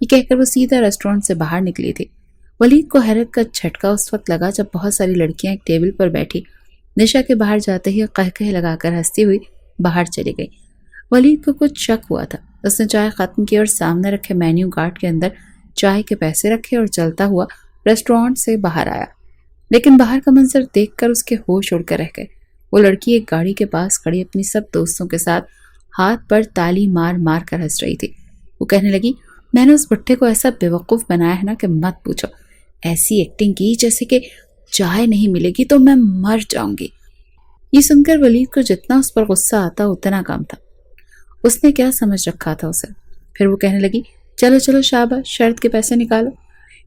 یہ کہہ کر وہ سیدھا ریسٹورینٹ سے باہر نکلی تھی۔ ولید کو حیرت کا جھٹکا اس وقت لگا جب بہت ساری لڑکیاں ایک ٹیبل پر بیٹھی نشا کے باہر جاتے ہی قہقہے لگا کر ہنستی ہوئی باہر چلی گئی۔ ولید کو کچھ شک ہوا تھا۔ اس نے چائے ختم کی اور سامنے رکھے مینیو کارڈ کے اندر چائے کے پیسے رکھے اور چلتا ہوا ریسٹورینٹ سے باہر آیا، لیکن باہر کا منظر دیکھ کر اس کے ہوش اڑ کر رہ گئے۔ وہ لڑکی ایک گاڑی کے پاس کھڑی اپنی سب دوستوں کے ساتھ ہاتھ پر تالی مار مار کر ہنس رہی تھی۔ وہ کہنے لگی، میں نے اس بٹھے کو ایسا بیوقوف بنایا ہے نا کہ مت پوچھو، ایسی ایکٹنگ کی جیسے کہ چائے نہیں ملے گی تو میں مر جاؤں گی۔ یہ سن کر ولید کو جتنا اس پر غصہ آتا اتنا کم تھا۔ اس نے کیا سمجھ رکھا تھا اسے؟ پھر وہ کہنے لگی، چلو چلو شاباش، شرط کے پیسے نکالو۔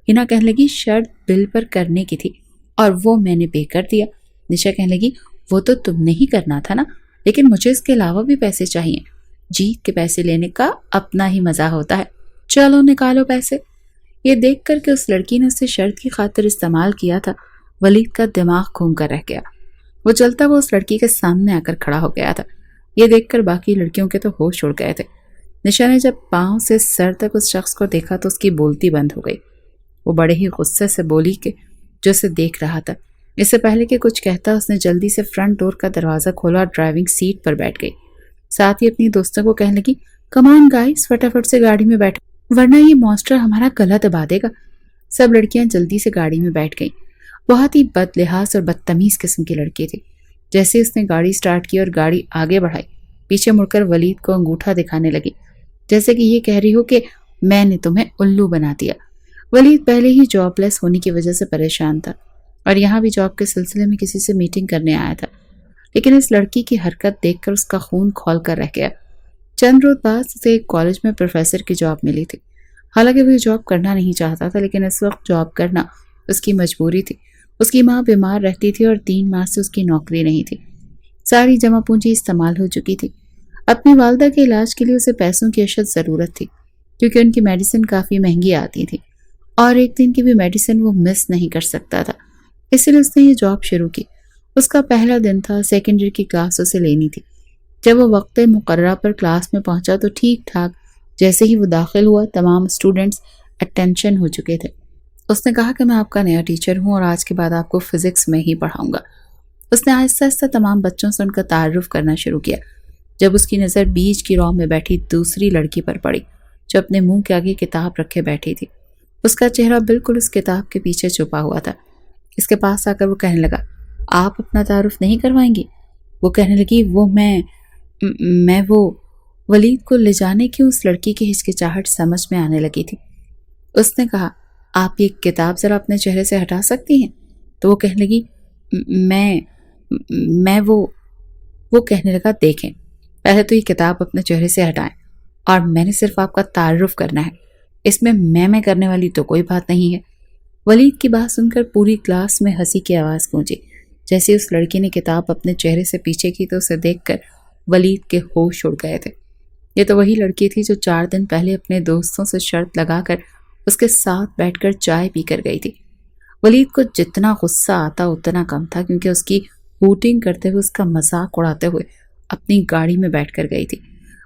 ہنا کہنے لگی، شرط بل پر کرنے کی تھی اور وہ میں نے پے کر دیا۔ نشا کہنے لگی، وہ تو تم نے ہی کرنا تھا نا، لیکن مجھے اس کے علاوہ بھی پیسے چاہیے۔ جیت کے پیسے لینے کا اپنا ہی مزہ ہوتا ہے، چلو نکالو پیسے۔ یہ دیکھ کر کہ اس لڑکی نے اسے شرط کی خاطر استعمال کیا تھا، ولید کا دماغ گھوم کر رہ گیا۔ وہ چلتا وہ اس لڑکی کے سامنے آ کر کھڑا ہو گیا تھا۔ یہ دیکھ کر باقی لڑکیوں کے تو ہوش اڑ گئے تھے۔ نشا نے جب پاؤں سے سر تک اس شخص کو دیکھا تو اس کی بولتی بند ہو گئی۔ وہ بڑے ہی غصے سے بولی کہ جو اسے دیکھ رہا تھا۔ اس سے پہلے کہ کچھ کہتا اس نے جلدی سے فرنٹ ڈور کا دروازہ کھولا اور ڈرائیونگ سیٹ پر بیٹھ گئی۔ ساتھ ہی اپنی دوستوں کو کہنے لگی، کم آن گائز، فٹافٹ سے گاڑی میں بیٹھو ورنہ یہ مانسٹر ہمارا گلا دبا دے گا۔ سب لڑکیاں جلدی سے گاڑی میں بیٹھ گئیں۔ بہت ہی بد لحاظ اور بدتمیز قسم کی لڑکی تھی۔ جیسے اس نے گاڑی سٹارٹ کی اور گاڑی آگے بڑھائی، پیچھے مڑ کر ولید کو انگوٹھا دکھانے لگی، جیسے کہ یہ کہہ رہی ہو کہ میں نے تمہیں الو بنا دیا۔ ولید پہلے ہی جاب لیس ہونے کی وجہ سے پریشان تھا اور یہاں بھی جاب کے سلسلے میں کسی سے میٹنگ کرنے آیا تھا، لیکن اس لڑکی کی حرکت دیکھ کر اس کا خون کھول کر رہ گیا۔ چند روز بعد اسے ایک کالج میں پروفیسر کی جاب ملی تھی۔ حالانکہ وہ جاب کرنا نہیں چاہتا تھا، لیکن اس وقت جاب کرنا اس کی مجبوری تھی۔ اس کی ماں بیمار رہتی تھی اور 3 ماہ سے اس کی نوکری نہیں تھی۔ ساری جمع پونجی استعمال ہو چکی تھی۔ اپنی والدہ کے علاج کے لیے اسے پیسوں کی اشد ضرورت تھی، کیونکہ ان کی میڈیسن کافی مہنگی آتی تھی اور ایک دن کی بھی میڈیسن وہ مس نہیں کر سکتا تھا۔ اس لیے اس نے یہ جاب شروع کی۔ اس کا پہلا دن تھا، سیکنڈری کی کلاس اسے لینی تھی۔ جب وہ وقت مقررہ پر کلاس میں پہنچا تو ٹھیک ٹھاک جیسے ہی وہ داخل ہوا تمام اسٹوڈنٹس اٹینشن ہو چکے تھے۔ اس نے کہا کہ میں آپ کا نیا ٹیچر ہوں اور آج کے بعد آپ کو فزکس میں ہی پڑھاؤں گا۔ اس نے آہستہ آہستہ تمام بچوں سے ان کا تعارف کرنا شروع کیا، جب اس کی نظر بیچ کی رو میں بیٹھی دوسری لڑکی پر پڑی جو اپنے منہ کے آگے کتاب رکھے بیٹھی تھی۔ اس کا چہرہ بالکل اس کتاب کے پیچھے چھپا ہوا تھا۔ اس کے پاس آ کر وہ کہنے لگا، آپ اپنا تعارف نہیں کروائیں گی؟ وہ کہنے لگی، وہ میں وہ ولید کو لے جانے کی اس لڑکی کی ہچکچاہٹ سمجھ میں آنے لگی تھی۔ اس نے کہا، آپ یہ کتاب ذرا اپنے چہرے سے ہٹا سکتی ہیں؟ تو وہ کہنے لگی، میں وہ کہنے لگا، دیکھیں پہلے تو یہ کتاب اپنے چہرے سے ہٹائیں اور میں نے صرف آپ کا تعارف کرنا ہے، اس میں کرنے والی تو کوئی بات نہیں ہے۔ ولید کی بات سن کر پوری کلاس میں ہنسی کی آواز گونجی۔ جیسے اس لڑکی نے کتاب اپنے چہرے سے پیچھے کی تو اسے دیکھ کر ولید کے ہوش اڑ گئے تھے۔ یہ تو وہی لڑکی تھی جو 4 دن پہلے اپنے دوستوں سے شرط لگا کر اس کے ساتھ بیٹھ کر چائے پی کر گئی تھی۔ ولید کو جتنا غصہ آتا اتنا کم تھا، کیونکہ اس کی ہوٹنگ کرتے ہوئے، اس کا مذاق اڑاتے ہوئے اپنی گاڑی میں بیٹھ کر گئی تھی۔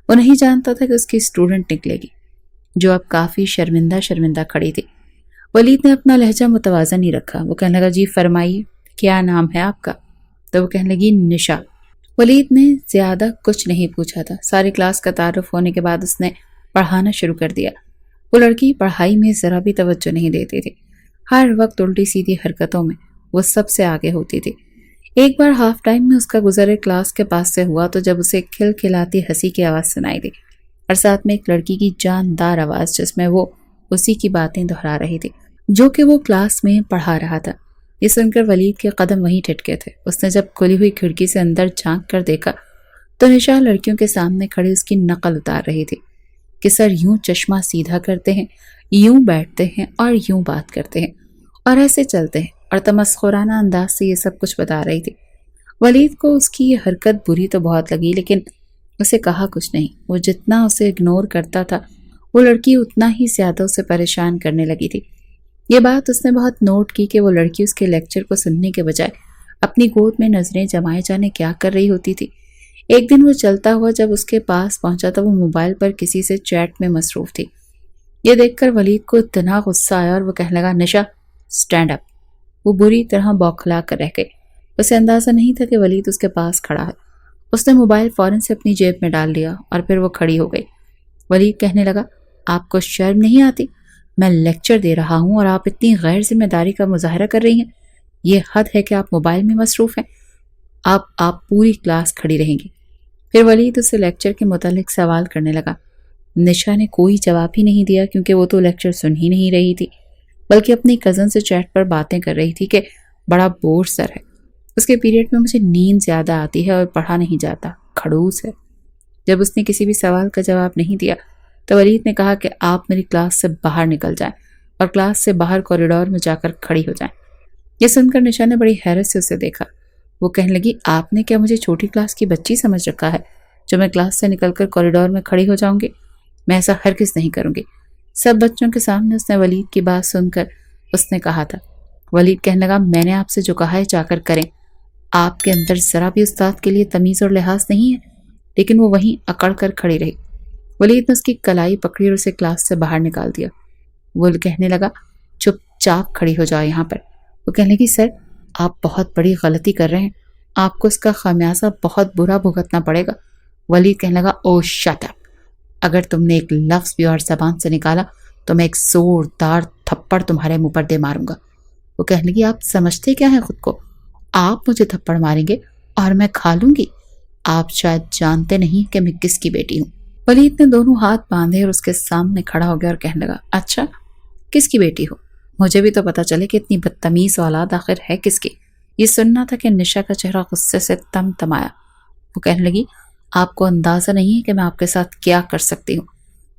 وہ نہیں جانتا تھا کہ اس کی اسٹوڈنٹ نکلے گی، جو اب کافی شرمندہ کھڑی تھی۔ ولید نے اپنا لہجہ متوازن ہی رکھا۔ وہ کہنے لگا، جی فرمائیے، کیا نام ہے آپ کا؟ تو وہ کہنے لگی، نشا۔ ولید نے زیادہ کچھ نہیں پوچھا تھا۔ ساری کلاس کا تعارف ہونے کے بعد اس نے پڑھانا شروع کر دیا۔ وہ لڑکی پڑھائی میں ذرا بھی توجہ نہیں دیتی تھی، ہر وقت الٹی سیدھی حرکتوں میں وہ سب سے آگے ہوتی تھی۔ ایک بار ہاف ٹائم میں اس کا گزر کلاس کے پاس سے ہوا تو جب اسے کھل کھلاتی ہنسی کی آواز سنائی دی اور ساتھ میں ایک لڑکی کی جاندار آواز، جس میں وہ اسی کی باتیں دہرا رہی تھی جو کہ وہ کلاس میں پڑھا رہا تھا۔ یہ سن کر ولید کے قدم وہیں ٹھٹکے تھے۔ اس نے جب کھلی ہوئی کھڑکی سے اندر جھانک کر دیکھا تو نشا لڑکیوں کے سامنے کھڑی اس کی نقل اتار رہی تھی کہ سر یوں چشمہ سیدھا کرتے ہیں، یوں بیٹھتے ہیں اور یوں بات کرتے ہیں اور ایسے چلتے ہیں، اور تمسخرانہ انداز سے یہ سب کچھ بتا رہی تھی۔ ولید کو اس کی یہ حرکت بری تو بہت لگی، لیکن اسے کہا کچھ نہیں۔ وہ جتنا اسے اگنور کرتا تھا وہ لڑکی اتنا ہی زیادہ اسے پریشان کرنے لگی تھی۔ یہ بات اس نے بہت نوٹ کی کہ وہ لڑکی اس کے لیکچر کو سننے کے بجائے اپنی گود میں نظریں جمائے جانے کیا کر رہی ہوتی تھی۔ ایک دن وہ چلتا ہوا جب اس کے پاس پہنچا تو وہ موبائل پر کسی سے چیٹ میں مصروف تھی۔ یہ دیکھ کر ولید کو اتنا غصہ آیا اور وہ کہنے لگا نشا اسٹینڈ اپ۔ وہ بری طرح بوکھلا کر رہ گئی۔ اسے اندازہ نہیں تھا کہ ولید اس کے پاس کھڑا ہے۔ اس نے موبائل فوراً سے اپنی جیب میں ڈال دیا اور پھر وہ کھڑی ہو گئی۔ ولید کہنے لگا آپ کو شرم نہیں آتی؟ میں لیکچر دے رہا ہوں اور آپ اتنی غیر ذمہ داری کا مظاہرہ کر رہی ہیں۔ یہ حد ہے کہ آپ موبائل میں مصروف ہیں۔ آپ پوری کلاس کھڑی رہیں گی۔ پھر ولید اسے لیکچر کے متعلق سوال کرنے لگا۔ نشا نے کوئی جواب ہی نہیں دیا کیونکہ وہ تو لیکچر سن ہی نہیں رہی تھی بلکہ اپنی کزن سے چیٹ پر باتیں کر رہی تھی کہ بڑا بور سر ہے، اس کے پیریڈ میں مجھے نیند زیادہ آتی ہے اور پڑھا نہیں جاتا، کھڑوس ہے۔ جب اس نے کسی بھی سوال کا جواب نہیں دیا تو ولید نے کہا کہ آپ میری کلاس سے باہر نکل جائیں اور کلاس سے باہر کوریڈور میں جا کر کھڑی ہو جائیں۔ یہ سن کر نشا نے بڑی حیرت سے اسے دیکھا۔ وہ کہنے لگی آپ نے کیا مجھے چھوٹی کلاس کی بچی سمجھ رکھا ہے جو میں کلاس سے نکل کر کوریڈور میں کھڑی ہو جاؤں گی؟ میں ایسا ہرگز نہیں کروں گی۔ سب بچوں کے سامنے اس نے ولید کی بات سن کر اس نے کہا تھا۔ ولید کہنے لگا میں نے آپ سے جو کہا ہے جا کر کریں۔ آپ کے اندر ذرا بھی استاد کے لیے تمیز اور لحاظ نہیں ہے۔ لیکن وہ وہیں اکڑ کر کھڑی رہی۔ ولید نے اس کی کلائی پکڑی اور اسے کلاس سے باہر نکال دیا۔ وہ کہنے لگا چپ چاپ کھڑی ہو جاؤ یہاں پر۔ وہ کہنے لگی سر آپ بہت بڑی غلطی کر رہے ہیں، آپ کو اس کا خمیازہ بہت برا بھگتنا پڑے گا۔ ولید کہنے لگا او شٹ اپ، اگر تم نے ایک لفظ بھی اور زبان سے نکالا تو میں ایک زوردار تھپڑ تمہارے منہ پر دے ماروں گا۔ وہ کہنے لگی آپ سمجھتے کیا ہیں خود کو؟ آپ مجھے تھپڑ ماریں گے اور میں کھا لوں گی؟ آپ شاید جانتے نہیں کہ میں کس کی بیٹی ہوں۔ ولید نے دونوں ہاتھ باندھے اور اس کے سامنے کھڑا ہو گیا اور کہنے لگا اچھا کس کی بیٹی ہو؟ مجھے بھی تو پتا چلے کہ اتنی بدتمیز اولاد آخر ہے کس کی۔ یہ سننا تھا کہ نشا کا چہرہ غصے سے تم تمایا۔ وہ کہنے لگی آپ کو اندازہ نہیں ہے کہ میں آپ کے ساتھ کیا کر سکتی ہوں۔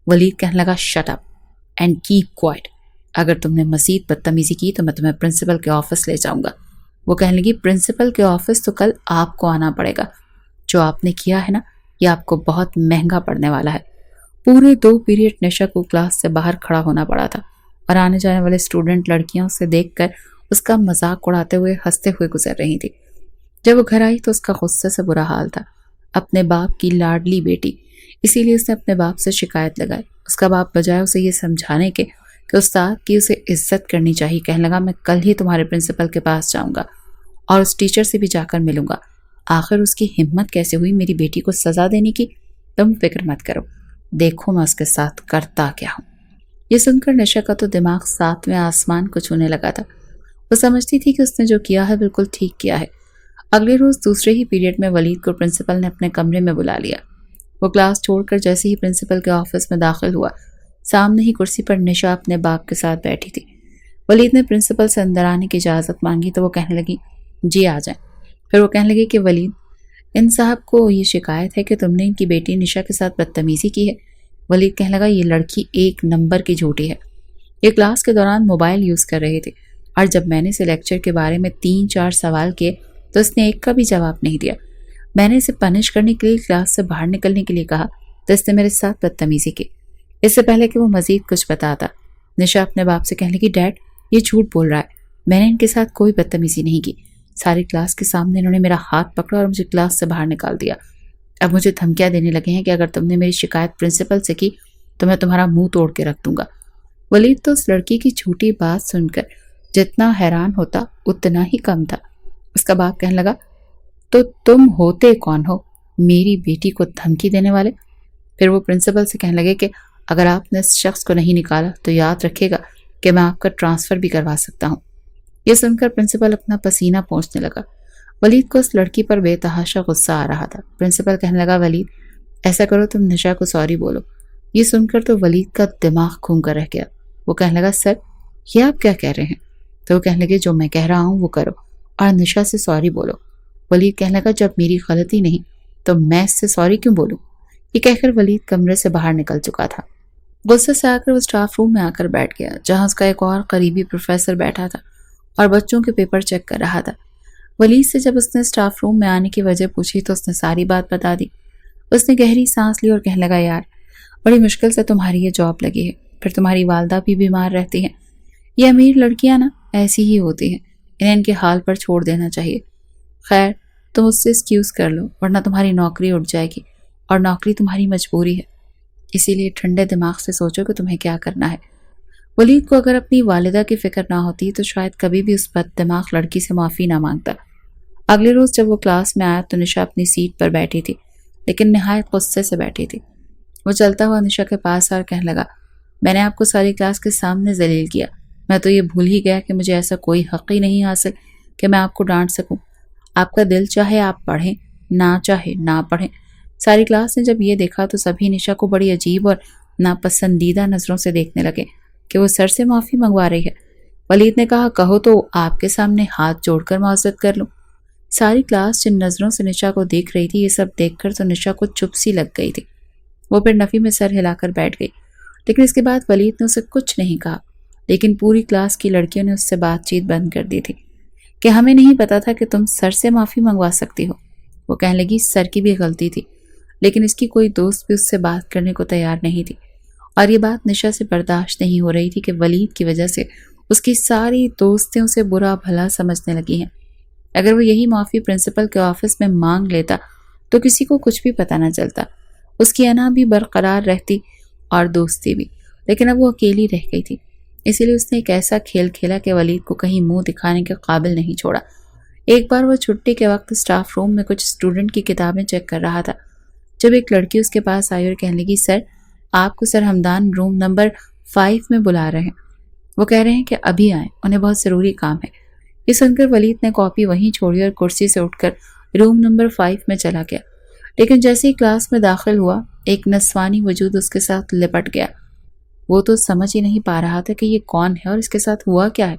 ولید کہنے لگا shut up and keep quiet, اگر تم نے مزید بدتمیزی کی تو میں تمہیں پرنسپل کے آفس لے جاؤں گا۔ وہ کہنے لگی پرنسپل کے آفس تو کل آپ کو آنا پڑے گا، جو آپ نے کیا ہے نا یہ آپ کو بہت مہنگا پڑنے والا ہے۔ پورے 2 پیریڈ نشا کو کلاس سے باہر کھڑا ہونا پڑا تھا اور آنے جانے والے اسٹوڈنٹ لڑکیاں اسے دیکھ کر اس کا مذاق اڑاتے ہوئے ہنستے ہوئے گزر رہی تھی۔ جب وہ گھر آئی تو اس کا غصے سے برا حال تھا۔ اپنے باپ کی لاڈلی بیٹی، اسی لیے اس نے اپنے باپ سے شکایت لگائی۔ اس کا باپ بجائے اسے یہ سمجھانے کے کہ استاد کی اسے عزت کرنی چاہیے کہنے لگا میں کل ہی تمہارے پرنسپل کے پاس جاؤں گا اور اس ٹیچر سے بھی جا کر ملوں گا۔ آخر اس کی ہمت کیسے ہوئی میری بیٹی کو سزا دینے کی؟ تم فکر مت کرو، دیکھو میں اس کے ساتھ کرتا کیا ہوں۔ یہ سن کر نشا کا تو دماغ 7ویں آسمان کو چھونے لگا تھا۔ وہ سمجھتی تھی کہ اس نے جو کیا ہے بالکل ٹھیک کیا ہے۔ اگلے روز دوسرے ہی پیریڈ میں ولید کو پرنسپل نے اپنے کمرے میں بلا لیا۔ وہ کلاس چھوڑ کر جیسے ہی پرنسپل کے آفس میں داخل ہوا، سامنے ہی کرسی پر نشا اپنے باپ کے ساتھ بیٹھی تھی۔ ولید نے پرنسپل سے اندر آنے کی اجازت مانگی تو وہ کہنے لگی جی آ جائیں۔ پھر وہ کہنے لگی کہ ولید ان صاحب کو یہ شکایت ہے کہ تم نے ان کی بیٹی نشا کے ساتھ بدتمیزی کی ہے۔ ولید کہنے لگا یہ لڑکی 1 نمبر کی جھوٹی ہے۔ یہ کلاس کے دوران موبائل یوز کر رہی تھی اور جب میں نے اسے لیکچر کے بارے میں 3-4 سوال کیے تو اس نے ایک کا بھی جواب نہیں دیا۔ میں نے اسے پنش کرنے کے لیے کلاس سے باہر نکلنے کے لیے کہا تو اس نے میرے ساتھ بدتمیزی کی۔ اس سے پہلے کہ وہ مزید کچھ بتاتا نشا اپنے باپ سے کہنے لگی ڈیڈ یہ جھوٹ بول رہا ہے، میں نے ان کے ساتھ کوئی بدتمیزی نہیں کی۔ ساری کلاس کے سامنے انہوں نے میرا ہاتھ پکڑا اور مجھے کلاس سے باہر نکال دیا۔ اب مجھے دھمکیاں دینے لگے ہیں کہ اگر تم نے میری شکایت پرنسپل سے کی تو میں تمہارا منہ توڑ کے رکھ دوں گا۔ ولید تو اس لڑکی کی جھوٹی بات سن کر جتنا حیران ہوتا اتنا ہی کم تھا۔ اس کا باپ کہنے لگا تو تم ہوتے کون ہو میری بیٹی کو دھمکی دینے والے؟ پھر وہ پرنسپل سے کہنے لگے کہ اگر آپ نے اس شخص کو نہیں نکالا تو یاد رکھے گا کہ میں آپ کا ٹرانسفر بھی کروا سکتا ہوں۔ یہ سن کر پرنسپل اپنا پسینہ پوچھنے لگا۔ ولید کو اس لڑکی پر بے تحاشا غصہ آ رہا تھا۔ پرنسپل کہنے لگا ولید ایسا کرو تم نشا کو سوری بولو۔ یہ سن کر تو ولید کا دماغ گھوم کر رہ گیا۔ وہ کہنے لگا سر یہ آپ کیا کہہ رہے ہیں؟ تو وہ کہنے لگے جو میں کہہ رہا ہوں وہ کرو اور نشا سے سوری بولو۔ ولید کہنے لگا جب میری غلطی نہیں تو میں اس سے سوری کیوں بولوں؟ یہ کہہ کر ولید کمرے سے باہر نکل چکا تھا۔ غصے سے آ کر وہ اسٹاف روم میں آ کر بیٹھ گیا جہاں اس کا ایک اور قریبی پروفیسر بیٹھا تھا اور بچوں کے پیپر چیک کر رہا تھا۔ ولید سے جب اس نے اسٹاف روم میں آنے کی وجہ پوچھی تو اس نے ساری بات بتا دی۔ اس نے گہری سانس لی اور کہنے لگا یار بڑی مشکل سے تمہاری یہ جاب لگی ہے، پھر تمہاری والدہ بھی بیمار رہتی ہیں۔ یہ امیر لڑکیاں نا ایسی ہی ہوتی ہیں، انہیں ان کے حال پر چھوڑ دینا چاہیے۔ خیر تم اس سے ایکسکیوز کر لو ورنہ تمہاری نوکری اٹھ جائے گی اور نوکری تمہاری مجبوری ہے۔ اسی لیے ٹھنڈے دماغ سے سوچو کہ تمہیں کیا کرنا ہے۔ ولید کو اگر اپنی والدہ کی فکر نہ ہوتی تو شاید کبھی بھی اس بد دماغ لڑکی سے معافی نہ مانگتا۔ اگلے روز جب وہ کلاس میں آیا تو نشا اپنی سیٹ پر بیٹھی تھی، لیکن نہایت غصے سے بیٹھی تھی۔ وہ چلتا ہوا نشا کے پاس اور کہنے لگا، میں نے آپ کو ساری کلاس کے سامنے ذلیل کیا۔ میں تو یہ بھول ہی گیا کہ مجھے ایسا کوئی حق ہی نہیں حاصل کہ میں آپ کو ڈانٹ سکوں۔ آپ کا دل چاہے آپ پڑھیں، نہ چاہے نہ پڑھیں۔ ساری کلاس نے جب یہ دیکھا تو سبھی نشا کو بڑی عجیب اور ناپسندیدہ نظروں سے دیکھنے لگے کہ وہ سر سے معافی منگوا رہی ہے۔ ولید نے کہا، کہو تو آپ کے سامنے ہاتھ جوڑ کر معذرت کر لوں۔ ساری کلاس جن نظروں سے نشا کو دیکھ رہی تھی، یہ سب دیکھ کر تو نشا کو چپ سی لگ گئی تھی۔ وہ پھر نفی میں سر ہلا کر بیٹھ گئی، لیکن اس کے بعد ولید نے اسے کچھ نہیں کہا۔ لیکن پوری کلاس کی لڑکیوں نے اس سے بات چیت بند کر دی تھی کہ ہمیں نہیں پتا تھا کہ تم سر سے معافی منگوا سکتی ہو۔ وہ کہنے لگی، سر کی بھی غلطی تھی، لیکن اس کی کوئی دوست بھی اس سے بات کرنے کو تیار نہیں تھی، اور یہ بات نشا سے برداشت نہیں ہو رہی تھی کہ ولید کی وجہ سے اس کی ساری دوستیں اسے برا بھلا سمجھنے لگی ہیں۔ اگر وہ یہی معافی پرنسپل کے آفس میں مانگ لیتا تو کسی کو کچھ بھی پتہ نہ چلتا، اس کی انا بھی برقرار رہتی اور دوستی بھی، لیکن اب وہ اکیلی رہ گئی تھی۔ اسی لیے اس نے ایک ایسا کھیل کھیلا کہ ولید کو کہیں منہ دکھانے کے قابل نہیں چھوڑا۔ ایک بار وہ چھٹی کے وقت اسٹاف روم میں کچھ اسٹوڈنٹ کی کتابیں چیک کر رہا تھا، جب ایک لڑکی اس کے پاس آئی اور کہنے لگی، سر آپ کو سر ہمدان روم نمبر 5 میں بلا رہے ہیں۔ وہ کہہ رہے ہیں کہ ابھی آئیں، انہیں بہت ضروری کام ہے۔ یہ سن کر ولید نے کاپی وہیں چھوڑی اور کرسی سے اٹھ کر روم نمبر 5 میں چلا گیا۔ لیکن جیسے ہی کلاس میں داخل ہوا، ایک نسوانی وجود اس کے ساتھ لپٹ گیا۔ وہ تو سمجھ ہی نہیں پا رہا تھا کہ یہ کون ہے اور اس کے ساتھ ہوا کیا ہے۔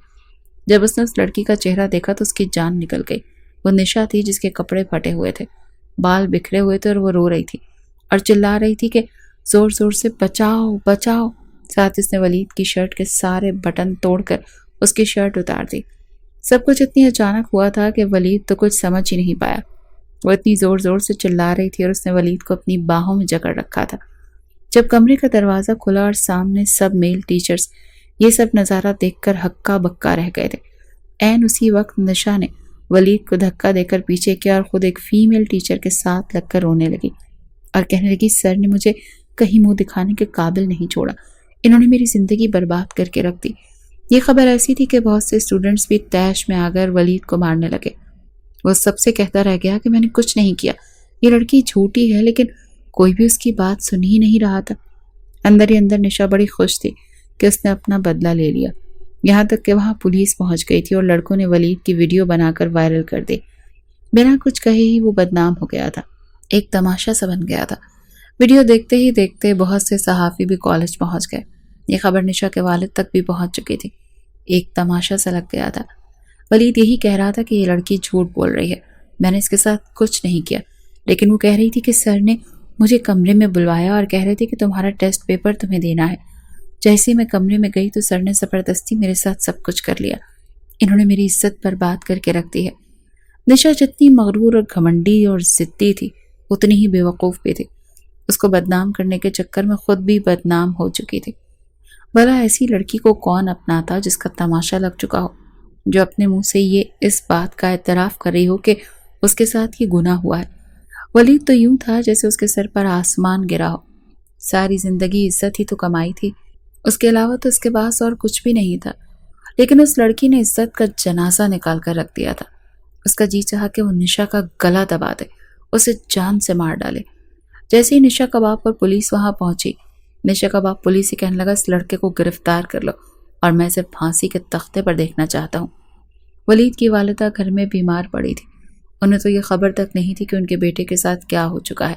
جب اس نے اس لڑکی کا چہرہ دیکھا تو اس کی جان نکل گئی۔ وہ نشا تھی جس کے کپڑے پھٹے ہوئے تھے، بال بکھرے ہوئے تھے، اور وہ رو رہی تھی اور چلا رہی تھی کہ زور زور سے بچاؤ بچاؤ۔ ساتھ اس نے ولید کی شرٹ کے سارے بٹن توڑ کر اس کی شرٹ اتار دی۔ سب کچھ اتنی اچانک ہوا تھا کہ ولید تو کچھ سمجھ ہی نہیں پایا۔ وہ اتنی زور زور سے چلا رہی تھی اور اس نے ولید کو اپنی باہوں میں جکڑ رکھا تھا۔ جب کمرے کا دروازہ کھلا اور سامنے سب میل ٹیچرز یہ سب نظارہ دیکھ کر ہکا بکا رہ گئے تھے۔ عین اسی وقت نشا نے ولید کو دھکا دے کر پیچھے کیا اور خود ایک فیمیل ٹیچر کے ساتھ لگ کر رونے لگی اور کہنے لگی، سر نے مجھے کہیں منہ دکھانے کے قابل نہیں چھوڑا، انہوں نے میری زندگی برباد کر کے رکھ دی۔ یہ خبر ایسی تھی کہ بہت سے اسٹوڈنٹس بھی تیش میں آ کر ولید کو مارنے لگے۔ وہ سب سے کہتا رہ گیا کہ میں نے کچھ نہیں کیا، یہ لڑکی جھوٹی ہے، لیکن کوئی بھی اس کی بات سن ہی نہیں رہا تھا۔ اندر ہی اندر نشا بڑی خوش تھی کہ اس نے اپنا بدلہ لے لیا، یہاں تک کہ وہاں پولیس پہنچ گئی تھی اور لڑکوں نے ولید کی ویڈیو بنا کر وائرل کر دی۔ بنا کچھ کہے ہی وہ بدنام ہو گیا تھا، ایک تماشا سا بن گیا تھا۔ ویڈیو دیکھتے ہی دیکھتے بہت سے صحافی بھی کالج پہنچ گئے۔ یہ خبر نشا کے والد تک بھی پہنچ چکی تھی۔ ایک تماشا سا لگ گیا تھا۔ ولید یہی کہہ رہا تھا کہ یہ لڑکی جھوٹ بول رہی ہے، میں نے اس کے ساتھ کچھ نہیں کیا، لیکن وہ کہہ رہی تھی کہ سر نے مجھے کمرے میں بلوایا اور کہہ رہے تھے کہ تمہارا ٹیسٹ پیپر تمہیں دینا ہے۔ جیسے میں کمرے میں گئی تو سر نے زبردستی میرے ساتھ سب کچھ کر لیا، انہوں نے میری عزت برباد کر کے رکھ دی ہے۔ نشا جتنی مغرور اور گھمنڈی اور ضدی تھی اتنی ہی بے وقوف بھی تھی۔ اس کو بدنام کرنے کے چکر میں خود بھی بدنام ہو چکی تھی۔ بھلا ایسی لڑکی کو کون اپناتا جس کا تماشا لگ چکا ہو، جو اپنے منہ سے یہ اس بات کا اعتراف کر رہی ہو کہ اس کے ساتھ یہ گناہ ہوا ہے۔ ولید تو یوں تھا جیسے اس کے سر پر آسمان گرا ہو۔ ساری زندگی عزت ہی تو کمائی تھی، اس کے علاوہ تو اس کے پاس اور کچھ بھی نہیں تھا، لیکن اس لڑکی نے عزت کا جنازہ نکال کر رکھ دیا تھا۔ اس کا جی چاہا کہ وہ نشا کا گلا دبا دے، اسے جان سے مار ڈالے۔ جیسے ہی نشا کا باپ اور پولیس وہاں پہنچی، نشا کا باپ پولیس سے کہنے لگا، اس لڑکے کو گرفتار کر لو اور میں اسے پھانسی کے تختے پر دیکھنا چاہتا ہوں۔ ولید کی والدہ گھر میں بیمار پڑی تھی، انہیں تو یہ خبر تک نہیں تھی کہ ان کے بیٹے کے ساتھ کیا ہو چکا ہے۔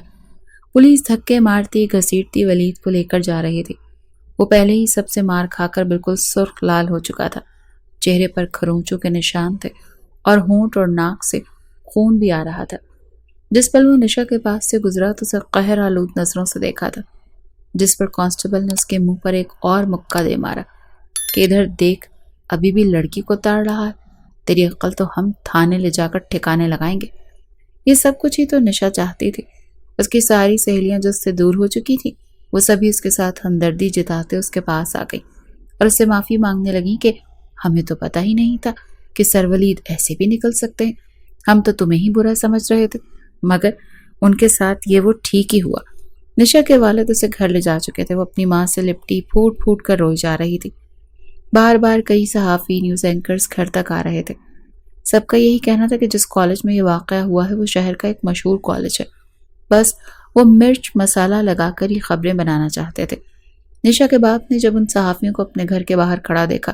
پولیس دھکے مارتی گھسیٹتی ولید کو لے کر جا رہی تھی۔ وہ پہلے ہی سب سے مار کھا کر بالکل سرخ لال ہو چکا تھا، چہرے پر کھروچوں کے نشان تھے اور ہونٹ اور ناک سے خون بھی آ رہا تھا۔ جس پل وہ نشا کے پاس سے گزرا تو اسے قہر آلود نظروں سے دیکھا تھا، جس پر کانسٹیبل نے اس کے منہ پر ایک اور مکہ دے مارا کہ ادھر دیکھ، ابھی بھی لڑکی کو تاڑ رہا ہے، تیری عقل تو ہم تھانے لے جا کر ٹھکانے لگائیں گے۔ یہ سب کچھ ہی تو نشا چاہتی تھی۔ اس کی ساری سہیلیاں جو اس سے دور ہو چکی تھی، وہ سبھی اس کے ساتھ ہمدردی جتاتے اس کے پاس آ گئی اور اس سے معافی مانگنے لگیں کہ ہمیں تو پتہ ہی نہیں تھا کہ سر ولید ایسے بھی نکل سکتے ہیں، ہم تو تمہیں ہی برا سمجھ رہے تھے، مگر ان کے ساتھ یہ وہ ٹھیک ہی ہوا، نشا کے والد اسے گھر لے جا چکے تھے۔ وہ اپنی ماں سے لپٹی پھوٹ پھوٹ کر روئی جا رہی تھی۔ بار بار کئی صحافی، نیوز اینکرز گھر تک آ رہے تھے۔ سب کا یہی کہنا تھا کہ جس کالج میں یہ واقعہ ہوا ہے وہ شہر کا ایک مشہور کالج ہے، بس وہ مرچ مسالہ لگا کر ہی خبریں بنانا چاہتے تھے۔ نشا کے باپ نے جب ان صحافیوں کو اپنے گھر کے باہر کھڑا دیکھا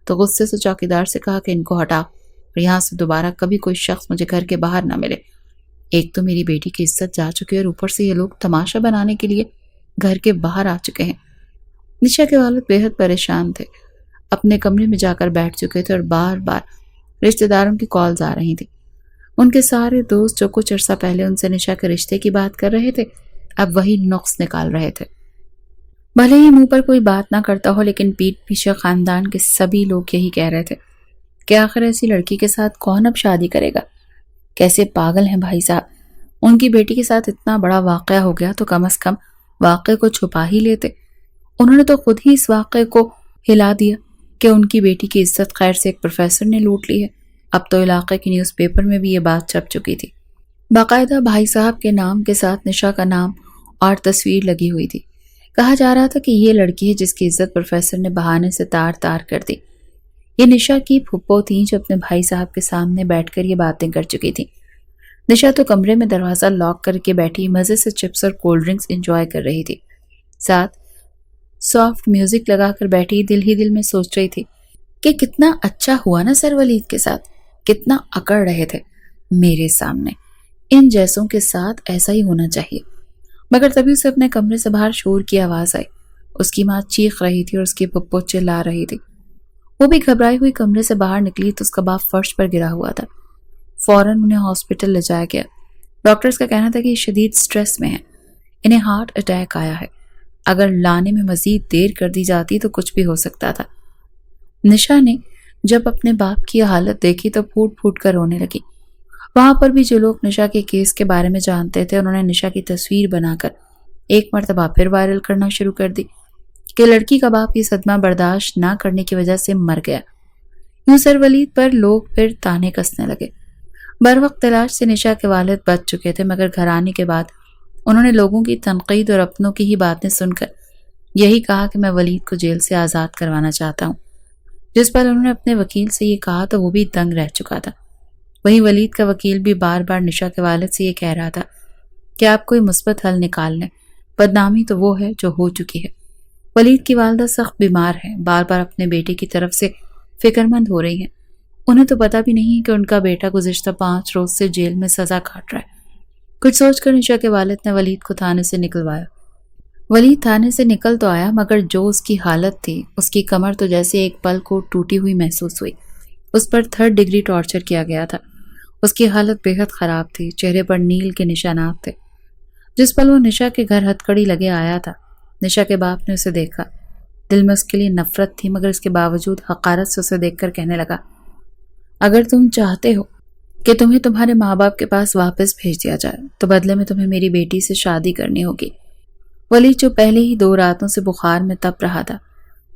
تو غصے سے چوکیدار سے کہا کہ ان کو ہٹاؤ اور یہاں سے دوبارہ کبھی کوئی شخص مجھے گھر کے باہر نہ ملے۔ ایک تو میری بیٹی کی عزت جا چکی ہے اور اوپر سے یہ لوگ تماشا بنانے کے لیے گھر کے باہر آ چکے ہیں۔ نشا کے والد بے حد پریشان تھے، اپنے کمرے میں جا کر بیٹھ چکے تھے اور بار بار رشتہ داروں کی کالز آ رہی تھی۔ ان کے سارے دوست جو کچھ عرصہ پہلے ان سے نشا کے رشتے کی بات کر رہے تھے اب وہی نقص نکال رہے تھے۔ بھلے ہی منہ پر کوئی بات نہ کرتا ہو لیکن پیٹھ پیچھے خاندان کے سبھی لوگ یہی کہہ رہے تھے کہ آخر ایسی لڑکی کے ساتھ کون اب شادی کرے گا؟ کیسے پاگل ہیں بھائی صاحب، ان کی بیٹی کے ساتھ اتنا بڑا واقعہ ہو گیا تو کم از کم واقعے کو چھپا ہی لیتے۔ انہوں نے تو خود ہی اس واقعے کو ہلا دیا کہ ان کی بیٹی کی عزت خیر سے ایک پروفیسر نے لوٹ لی ہے۔ اب تو علاقے کی نیوز پیپر میں بھی یہ بات چھپ چکی تھی۔ باقاعدہ بھائی صاحب کے نام کے ساتھ نشا کا نام اور تصویر لگی ہوئی تھی۔ کہا جا رہا تھا کہ یہ لڑکی ہے جس کی عزت پروفیسر نے بہانے سے تار تار کر دی۔ یہ نشا کی پھپھو تھیں جو اپنے بھائی صاحب کے سامنے بیٹھ کر یہ باتیں کر چکی تھی۔ نشا تو کمرے میں دروازہ لاک کر کے بیٹھی مزے سے چپس اور کولڈ ڈرنکس انجوائے کر رہی تھی، ساتھ سافٹ میوزک لگا کر بیٹھی دل ہی دل میں سوچ رہی تھی کہ کتنا اچھا ہوا نا سر ولید کے ساتھ، کتنا اکڑ رہے تھے میرے سامنے، ان جیسوں کے ساتھ ایسا ہی ہونا چاہیے۔ مگر تبھی اسے اپنے کمرے سے باہر شور کی آواز آئی۔ اس کی ماں چیخ رہی تھی اور اس کی پھپھو چلا رہی تھی۔ وہ بھی گھبرائی ہوئی کمرے سے باہر نکلی تو اس کا باپ فرش پر گرا ہوا تھا۔ فوراً انہیں ہاسپٹل لے جایا گیا۔ ڈاکٹرز کا کہنا تھا کہ یہ شدید سٹریس میں ہیں، انہیں ہارٹ اٹیک آیا ہے، اگر لانے میں مزید دیر کر دی جاتی تو کچھ بھی ہو سکتا تھا۔ نشا نے جب اپنے باپ کی حالت دیکھی تو پھوٹ پھوٹ کر رونے لگی۔ وہاں پر بھی جو لوگ نشا کے کیس کے بارے میں جانتے تھے انہوں نے نشا کی تصویر بنا کر ایک مرتبہ پھر وائرل کرنا شروع کر دی کہ لڑکی کا باپ یہ صدمہ برداشت نہ کرنے کی وجہ سے مر گیا۔ یوں سر ولید پر لوگ پھر تانے کسنے لگے۔ بروقت تلاش سے نشا کے والد بچ چکے تھے مگر گھر آنے کے بعد انہوں نے لوگوں کی تنقید اور اپنوں کی ہی باتیں سن کر یہی کہا کہ میں ولید کو جیل سے آزاد کروانا چاہتا ہوں۔ جس پر انہوں نے اپنے وکیل سے یہ کہا تو وہ بھی دنگ رہ چکا تھا۔ وہیں ولید کا وکیل بھی بار بار نشا کے والد سے یہ کہہ رہا تھا کہ آپ کوئی مثبت حل نکال لیں، بدنامی تو وہ ہے جو ہو چکی ہے۔ ولید کی والدہ سخت بیمار ہے، بار بار اپنے بیٹے کی طرف سے فکر مند ہو رہی ہیں۔ انہیں تو پتہ بھی نہیں کہ ان کا بیٹا گزشتہ 5 روز سے جیل میں سزا کاٹ رہا ہے۔ کچھ سوچ کر نشا کے والد نے ولید کو تھانے سے نکلوایا۔ ولید تھانے سے نکل تو آیا مگر جو اس کی حالت تھی، اس کی کمر تو جیسے ایک پل کو ٹوٹی ہوئی محسوس ہوئی۔ اس پر 3rd ڈگری ٹارچر کیا گیا تھا۔ اس کی حالت بے حد خراب تھی، چہرے پر نیل کے نشانات تھے۔ جس پل وہ نشا کے گھر ہتھکڑی لگے آیا تھا، نشا کے باپ نے اسے دیکھا۔ دل میں اس کے لیے نفرت تھی مگر اس کے باوجود حقارت سے اسے دیکھ کر کہنے لگا، اگر تم چاہتے ہو کہ تمہیں تمہارے ماں باپ کے پاس واپس بھیج دیا جائے تو بدلے میں تمہیں میری بیٹی سے شادی کرنی ہوگی۔ ولید جو پہلے ہی 2 راتوں سے بخار میں تپ رہا تھا،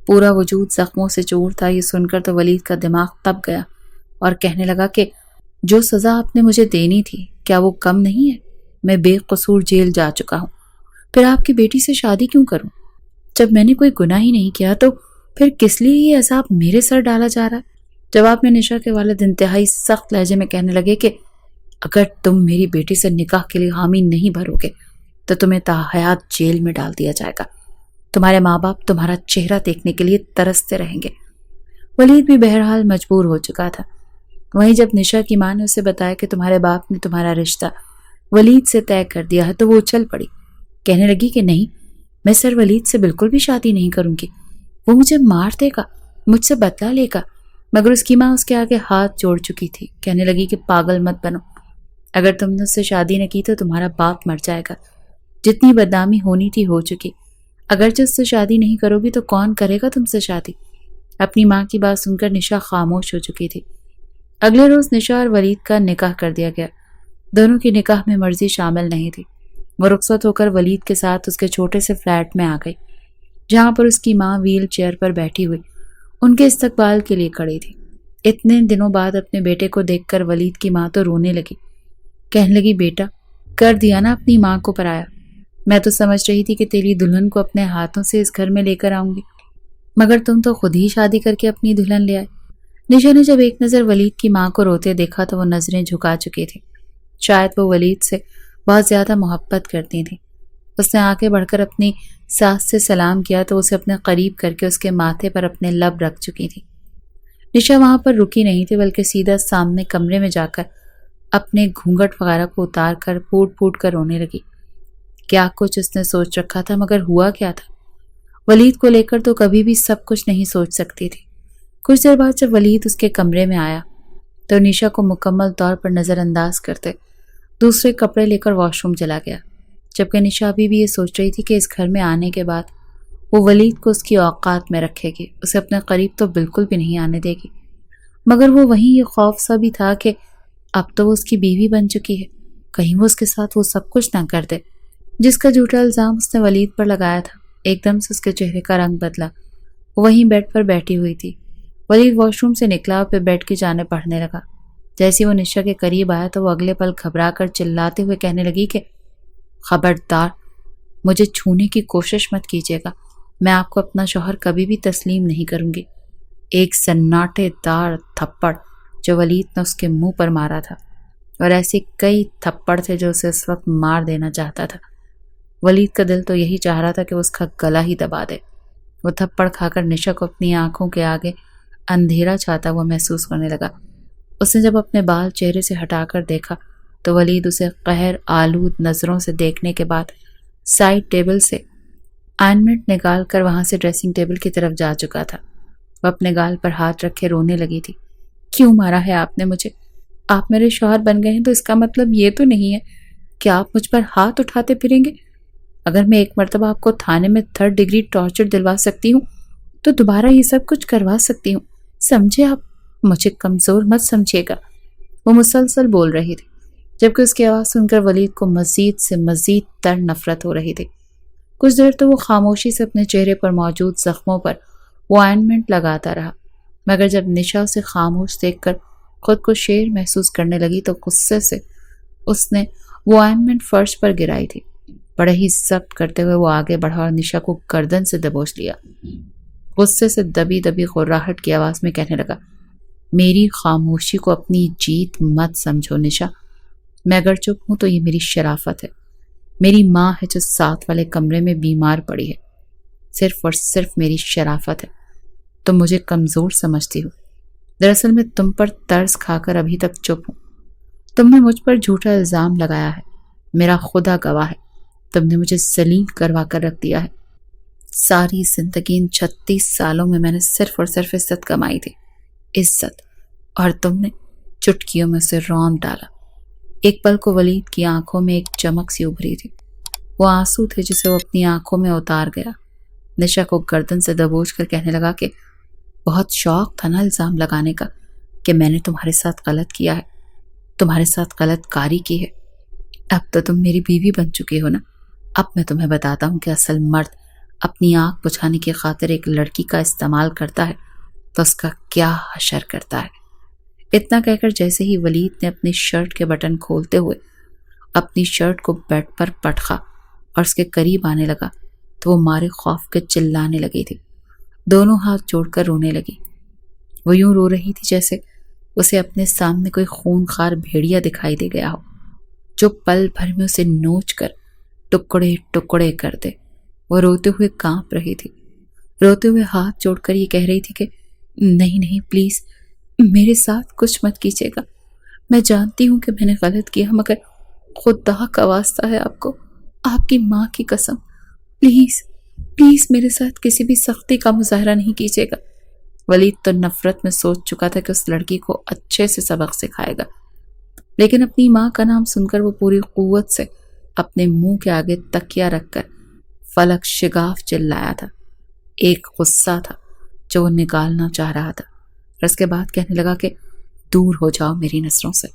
پورا وجود زخموں سے چور تھا، یہ سن کر تو ولید کا دماغ تپ گیا اور کہنے لگا کہ جو سزا آپ نے مجھے دینی تھی کیا وہ کم نہیں ہے؟ میں بے قصور جیل جا چکا ہوں، پھر آپ کی بیٹی سے شادی کیوں کروں؟ جب میں نے کوئی گناہ ہی نہیں کیا تو پھر کس لیے یہ عذاب میرے سر ڈالا جا رہا ہے؟ جواب میں نشا کے والد انتہائی سخت لہجے میں کہنے لگے کہ اگر تم میری بیٹی سے نکاح کے لیے حامی نہیں بھرو گے تو تمہیں تا حیات جیل میں ڈال دیا جائے گا۔ تمہارے ماں باپ تمہارا چہرہ دیکھنے کے لیے ترستے رہیں گے۔ ولید بھی بہرحال مجبور ہو چکا تھا۔ وہیں جب نشا کی ماں نے اسے بتایا کہ تمہارے باپ نے تمہارا رشتہ ولید سے طے کر دیا ہے تو وہ اچھل پڑی، کہنے لگی کہ نہیں، میں سر ولید سے بالکل بھی شادی نہیں کروں گی، وہ مجھے مار دے گا، مجھ سے بدلہ لے گا۔ مگر اس کی ماں اس کے آگے ہاتھ جوڑ چکی تھی، کہنے لگی کہ پاگل مت بنو، اگر تم نے اس سے شادی نہ کی تو تمہارا باپ مر جائے گا، جتنی بدنامی ہونی تھی ہو چکی، اگرچہ اس سے شادی نہیں کرو گی تو کون کرے گا تم سے شادی؟ اپنی ماں کی بات سن کر نشا خاموش ہو چکی تھی۔ اگلے روز نشا اور ولید کا نکاح کر دیا گیا۔ دونوں کی نکاح میں مرضی شامل نہیں تھی۔ وہ رخصت ہو کر ولید کے ساتھ اس کے چھوٹے سے فلیٹ میں آ گئی، جہاں پر اس کی ماں ویل چیئر پر بیٹھی ہوئی ان کے استقبال کے لیے کھڑی تھی۔ اتنے دنوں بعد اپنے بیٹے کو دیکھ کر ولید کی ماں تو رونے لگی، کہنے لگی بیٹا کر دیا نا اپنی ماں کو پرایا، میں تو سمجھ رہی تھی کہ تیری دلہن کو اپنے ہاتھوں سے اس گھر میں لے کر آؤں گی، مگر تم تو خود ہی شادی کر کے اپنی دلہن لے آئے۔ نشا نے جب ایک نظر ولید کی ماں کو روتے دیکھا تو وہ نظریں جھکا چکی تھی۔ شاید وہ ولید سے بہت زیادہ محبت کرتی تھی۔ اس نے آگے بڑھ کر اپنی ساس سے سلام کیا تو اسے اپنے قریب کر کے اس کے ماتھے پر اپنے لب رکھ چکی تھی۔ نشا وہاں پر رکی نہیں تھی بلکہ سیدھا سامنے کمرے میں جا کر اپنے گھونگھٹ وغیرہ کو اتار کر پھوٹ پھوٹ کر رونے لگی۔ کیا کچھ اس نے سوچ رکھا تھا، مگر ہوا کیا تھا؟ ولید کو لے کر تو کبھی بھی سب کچھ نہیں سوچ سکتی تھی۔ کچھ دیر بعد جب ولید اس کے کمرے میں آیا تو نشا کو مکمل طور پر نظر انداز کرتے دوسرے کپڑے لے کر واش روم چلا گیا، جبکہ نشا ابھی بھی یہ سوچ رہی تھی کہ اس گھر میں آنے کے بعد وہ ولید کو اس کی اوقات میں رکھے گی، اسے اپنے قریب تو بالکل بھی نہیں آنے دے گی۔ مگر وہ وہیں یہ خوف سا بھی تھا کہ اب تو وہ اس کی بیوی بن چکی ہے، کہیں وہ اس کے ساتھ وہ سب کچھ نہ کر دے جس کا جھوٹا الزام اس نے ولید پر لگایا تھا۔ ایک دم سے اس کے چہرے کا رنگ بدلا، وہ وہیں بیڈ پر بیٹھی ہوئی تھی۔ ولید واش روم سے نکلا اور پھر بیڈ کی جانب بڑھنے لگا۔ جیسے وہ نشا کے قریب آیا تو وہ اگلے پل گھبرا کر چلاتے ہوئے کہنے لگی کہ خبردار، مجھے چھونے کی کوشش مت کیجیے گا، میں آپ کو اپنا شوہر کبھی بھی تسلیم نہیں کروں گی۔ ایک سناٹے دار تھپڑ جو ولید نے اس کے منہ پر مارا تھا، اور ایسے کئی تھپڑ تھے جو اسے اس وقت مار دینا چاہتا تھا۔ ولید کا دل تو یہی چاہ رہا تھا کہ وہ اس کا گلا ہی دبا دے۔ وہ تھپڑ کھا کر نشا کو اپنی آنکھوں کے آگے اندھیرا چھاتا ہوا محسوس کرنے لگا۔ اس نے جب اپنے بال چہرے سے ہٹا کر دیکھا تو ولید اسے قہر آلود نظروں سے دیکھنے کے بعد سائڈ ٹیبل سے آئنمنٹ نکال کر وہاں سے ڈریسنگ ٹیبل کی طرف جا چکا تھا۔ وہ اپنے گال پر ہاتھ رکھے رونے لگی تھی۔ کیوں مارا ہے آپ نے مجھے؟ آپ میرے شوہر بن گئے ہیں تو اس کا مطلب یہ تو نہیں ہے کہ آپ مجھ پر ہاتھ اٹھاتے پھریں گے۔ اگر میں ایک مرتبہ آپ کو تھانے میں 3rd ڈگری ٹارچر دلوا سکتی ہوں تو دوبارہ یہ سب کچھ کروا سکتی ہوں، سمجھے آپ؟ مجھے کمزور مت سمجھیے گا۔ وہ مسلسل بول رہی تھی، جبکہ اس کی آواز سن کر ولید کو مزید سے مزید تر نفرت ہو رہی تھی۔ کچھ دیر تو وہ خاموشی سے اپنے چہرے پر موجود زخموں پر وہ آئنمنٹ لگاتا رہا، مگر جب نشا اسے خاموش دیکھ کر خود کو شیر محسوس کرنے لگی تو غصے سے اس نے وہ آئنمنٹ فرش پر گرائی تھی۔ بڑے ہی ضبط کرتے ہوئے وہ آگے بڑھا اور نشا کو گردن سے دبوچ لیا۔ غصے سے دبی دبی غراہٹ کی آواز میں کہنے لگا، میری خاموشی کو اپنی جیت مت سمجھو نشا، میں اگر چپ ہوں تو یہ میری شرافت ہے۔ میری ماں ہے جو ساتھ والے کمرے میں بیمار پڑی ہے، صرف اور صرف میری شرافت ہے۔ تم مجھے کمزور سمجھتی ہو، دراصل میں تم پر ترس کھا کر ابھی تک چپ ہوں۔ تم نے مجھ پر جھوٹا الزام لگایا ہے، میرا خدا گواہ ہے، تم نے مجھے ذلیل کروا کر رکھ دیا ہے۔ ساری زندگی ان 36 سالوں میں میں نے صرف اور صرف عزت کمائی تھی، عزت، اور تم نے چٹکیوں میں اسے رونق ڈالا۔ ایک پل کو ولید کی آنکھوں میں ایک چمک سی ابھری تھی، وہ آنسو تھے جسے وہ اپنی آنکھوں میں اتار گیا۔ نشا کو گردن سے دبوچ کر کہنے لگا کہ بہت شوق تھا نا الزام لگانے کا کہ میں نے تمہارے ساتھ غلط کیا ہے، تمہارے ساتھ غلط کاری کی ہے۔ اب تو تم میری بیوی بن چکی ہو نا، اب میں تمہیں بتاتا ہوں کہ اصل مرد اپنی آنکھ بجھانے کی خاطر ایک لڑکی کا استعمال کرتا ہے تو اس کا کیا حشر کرتا ہے۔ اتنا کہہ کر جیسے ہی ولید نے اپنی شرٹ کے بٹن کھولتے ہوئے اپنی شرٹ کو بیڈ پر پٹخا اور اس کے قریب آنے لگا تو وہ مارے خوف کے چلانے لگی تھی، دونوں ہاتھ جوڑ کر رونے لگی۔ وہ یوں رو رہی تھی جیسے اسے اپنے سامنے کوئی خونخوار بھیڑیا دکھائی دے گیا ہو جو پل بھر میں اسے نوچ کر ٹکڑے ٹکڑے کر دے۔ وہ روتے ہوئے کانپ رہی تھی، روتے ہوئے ہاتھ جوڑ کر یہ کہہ رہی تھی کہ نہیں نہیں، پلیز میرے ساتھ کچھ مت کیجیے گا، میں جانتی ہوں کہ میں نے غلط کیا، مگر خدا کا واسطہ ہے آپ کو، آپ کی ماں کی قسم، پلیز پلیز میرے ساتھ کسی بھی سختی کا مظاہرہ نہیں کیجیے گا۔ ولید تو نفرت میں سوچ چکا تھا کہ اس لڑکی کو اچھے سے سبق سکھائے گا، لیکن اپنی ماں کا نام سن کر وہ پوری قوت سے اپنے منہ کے آگے تکیہ رکھ کر فلک شگاف چلایا تھا۔ ایک غصہ تھا جو وہ نکالنا چاہ رہا تھا، اور اس کے بعد کہنے لگا کہ دور ہو جاؤ میری نظروں سے،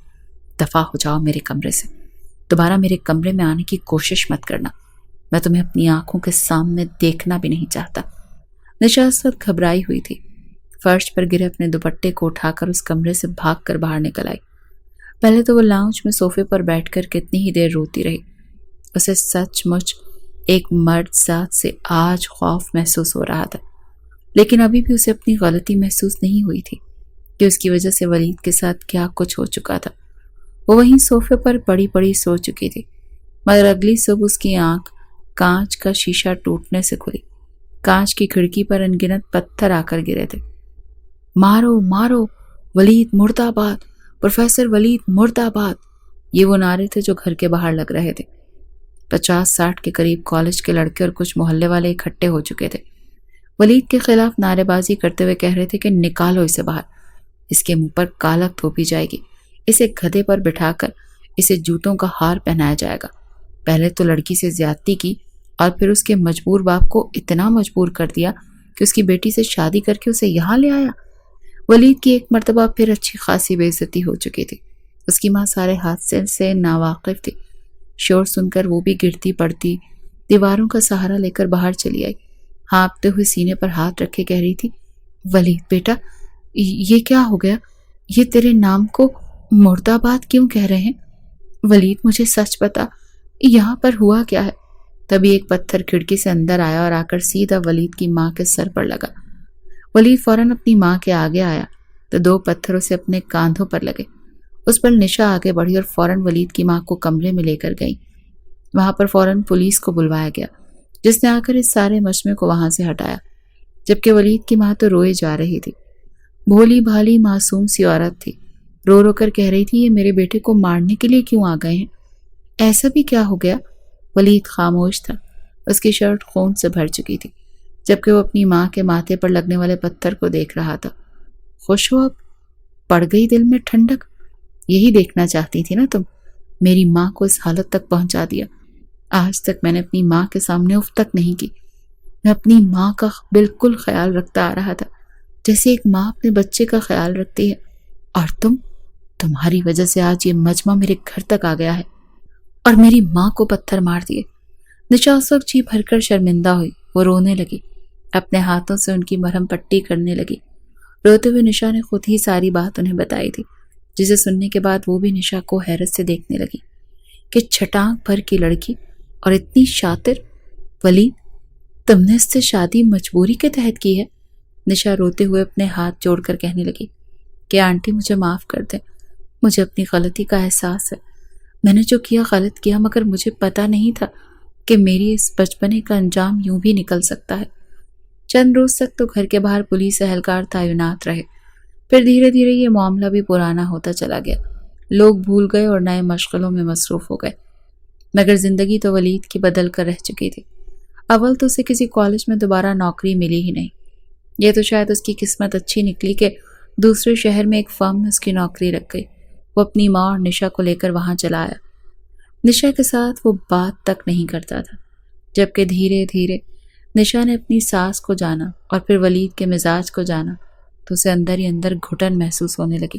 دفع ہو جاؤ میرے کمرے سے، دوبارہ میرے کمرے میں آنے کی کوشش مت کرنا، میں تمہیں اپنی آنکھوں کے سامنے دیکھنا بھی نہیں چاہتا۔ نشا اس وقت گھبرائی ہوئی تھی، فرش پر گرے اپنے دوپٹے کو اٹھا کر اس کمرے سے بھاگ کر باہر نکل آئی۔ پہلے تو وہ لاؤنج میں صوفے پر بیٹھ کر کتنی ہی دیر روتی رہی، اسے سچ مچ ایک مرد ذات سے آج خوف محسوس ہو رہا تھا، لیکن ابھی بھی اسے اپنی غلطی محسوس نہیں ہوئی تھی کہ اس کی وجہ سے ولید کے ساتھ کیا کچھ ہو چکا تھا۔ وہ وہیں صوفے پر پڑی پڑی سو چکی تھی، مگر اگلی صبح اس کی آنکھ کانچ کا شیشہ ٹوٹنے سے کھلی۔ کانچ کی کھڑکی پر انگنت پتھر آ کر گرے تھے۔ مارو مارو، ولید مرد آباد، پروفیسر ولید مرد آباد، یہ وہ نعرے تھے جو گھر کے باہر لگ رہے تھے۔ 50-60 کے قریب کالج کے لڑکے اور کچھ محلے والے اکٹھے ہو چکے تھے۔ ولید کے خلاف نعرے بازی کرتے ہوئے کہہ رہے تھے کہ نکالو اسے باہر، اس کے منہ پر کالک تھوپی جائے گی، اسے گدھے پر بٹھا کر اسے جوتوں کا ہار پہنایا جائے گا۔ پہلے تو لڑکی سے زیادتی کی اور پھر اس کے مجبور باپ کو اتنا مجبور کر دیا کہ اس کی بیٹی سے شادی کر کے اسے یہاں لے آیا۔ ولید کی ایک مرتبہ پھر اچھی خاصی بے عزتی ہو چکی تھی۔ اس کی ماں سارے حادثے سے ناواقف تھی۔ شور سن کر وہ بھی گرتی پڑتی دیواروں کا سہارا لے کر باہر چلی آئی، ہانپتے ہوئے سینے پر ہاتھ رکھے کہہ رہی تھی، ولید بیٹا، یہ کیا ہو گیا؟ یہ تیرے نام کو مرد آباد کیوں کہہ رہے ہیں؟ ولید مجھے سچ بتا، یہاں پر ہوا کیا ہے؟ تبھی ایک پتھر کھڑکی سے اندر آیا اور آ کر سیدھا ولید کی ماں کے سر پر لگا۔ ولید فوراً اپنی ماں کے آگے آیا تو 2 پتھروں سے اپنے کاندھوں پر لگے۔ اس پر نشا آگے بڑھی اور فوراً ولید کی ماں کو کمرے میں لے کر گئی۔ وہاں پر فوراً پولیس کو بلوایا گیا، جس نے آ کر اس سارے مجمع کو وہاں سے ہٹایا، جبکہ ولید کی ماں تو روئے جا رہی تھی۔ بھولی بھالی معصوم سی عورت تھی، رو رو کر کہہ رہی تھی، یہ میرے بیٹے کو مارنے کے لیے کیوں آ گئے ہیں؟ ایسا بھی کیا ہو گیا؟ ولید خاموش تھا، اس کی شرٹ خون سے بھر چکی تھی، جبکہ وہ اپنی ماں کے ماتھے پر لگنے والے پتھر کو دیکھ رہا تھا۔ خوش ہو اب؟ پڑ گئی دل میں ٹھنڈک؟ یہی دیکھنا چاہتی تھی نا تم؟ میری ماں کو اس حالت تک پہنچا دیا۔ آج تک میں نے اپنی ماں کے سامنے اف تک نہیں کی۔ میں اپنی ماں کا بالکل خیال رکھتا آ رہا تھا، جیسے ایک ماں اپنے بچے کا خیال رکھتی ہے، اور تمہاری وجہ سے آج یہ مجمع میرے گھر تک آ گیا ہے اور میری ماں کو پتھر مار دیے۔ نشا اس وقت جی بھر کر شرمندہ ہوئی، وہ رونے لگی، اپنے ہاتھوں سے ان کی مرہم پٹی کرنے لگی۔ روتے ہوئے نشا نے خود ہی ساری بات انہیں بتائی تھی، جسے سننے کے بعد وہ بھی نشا کو حیرت سے دیکھنے لگی کہ چھٹانک بھر کی لڑکی اور اتنی شاطر۔ ولید، تم نے اس سے شادی مجبوری کے تحت کی ہے؟ نشا روتے ہوئے اپنے ہاتھ جوڑ کر کہنے لگی کہ آنٹی مجھے معاف کر دیں، مجھے اپنی غلطی کا احساس ہے، میں نے جو کیا غلط کیا، مگر مجھے پتا نہیں تھا کہ میری اس بچپنے کا انجام یوں بھی نکل سکتا ہے۔ چند روز تک تو گھر کے باہر پولیس اہلکار تعینات رہے، پھر دھیرے دھیرے یہ معاملہ بھی پرانا ہوتا چلا گیا، لوگ بھول گئے اور نئے مشغلوں میں مصروف ہو گئے، مگر زندگی تو ولید کی بدل کر رہ چکی تھی۔ اول تو اسے کسی کالج میں دوبارہ نوکری ملی ہی نہیں، یہ تو شاید اس کی قسمت اچھی نکلی کہ دوسرے شہر میں ایک فرم میں اس کی نوکری لگ گئی۔ وہ اپنی ماں اور نشا کو لے کر وہاں چلا آیا۔ نشا کے ساتھ وہ بات تک نہیں کرتا تھا، جبکہ دھیرے دھیرے نشا نے اپنی ساس کو جانا اور پھر ولید کے مزاج کو جانا تو اسے اندر ہی اندر گھٹن محسوس ہونے لگی۔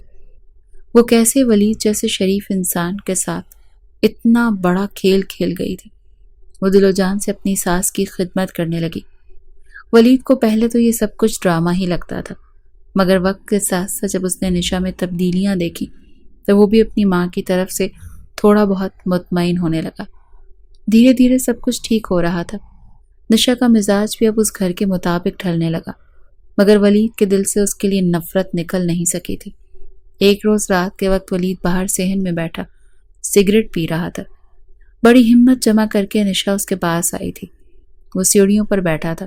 وہ کیسے ولید جیسے شریف انسان کے ساتھ اتنا بڑا کھیل کھیل گئی تھی۔ وہ دل و جان سے اپنی ساس کی خدمت کرنے لگی۔ ولید کو پہلے تو یہ سب کچھ ڈرامہ ہی لگتا تھا، مگر وقت کے ساتھ ساتھ جب اس نے نشا میں تبدیلیاں دیکھی تو وہ بھی اپنی ماں کی طرف سے تھوڑا بہت مطمئن ہونے لگا۔ دھیرے دھیرے سب کچھ ٹھیک ہو رہا تھا۔ نشا کا مزاج بھی اب اس گھر کے مطابق ڈھلنے لگا، مگر ولید کے دل سے اس کے لیے نفرت نکل نہیں سکی تھی۔ ایک روز رات کے وقت ولید باہر صحن میں بیٹھا سگریٹ پی رہا تھا۔ بڑی ہمت جمع کر کے نشا اس کے پاس آئی تھی۔ وہ سیڑھیوں پر بیٹھا تھا،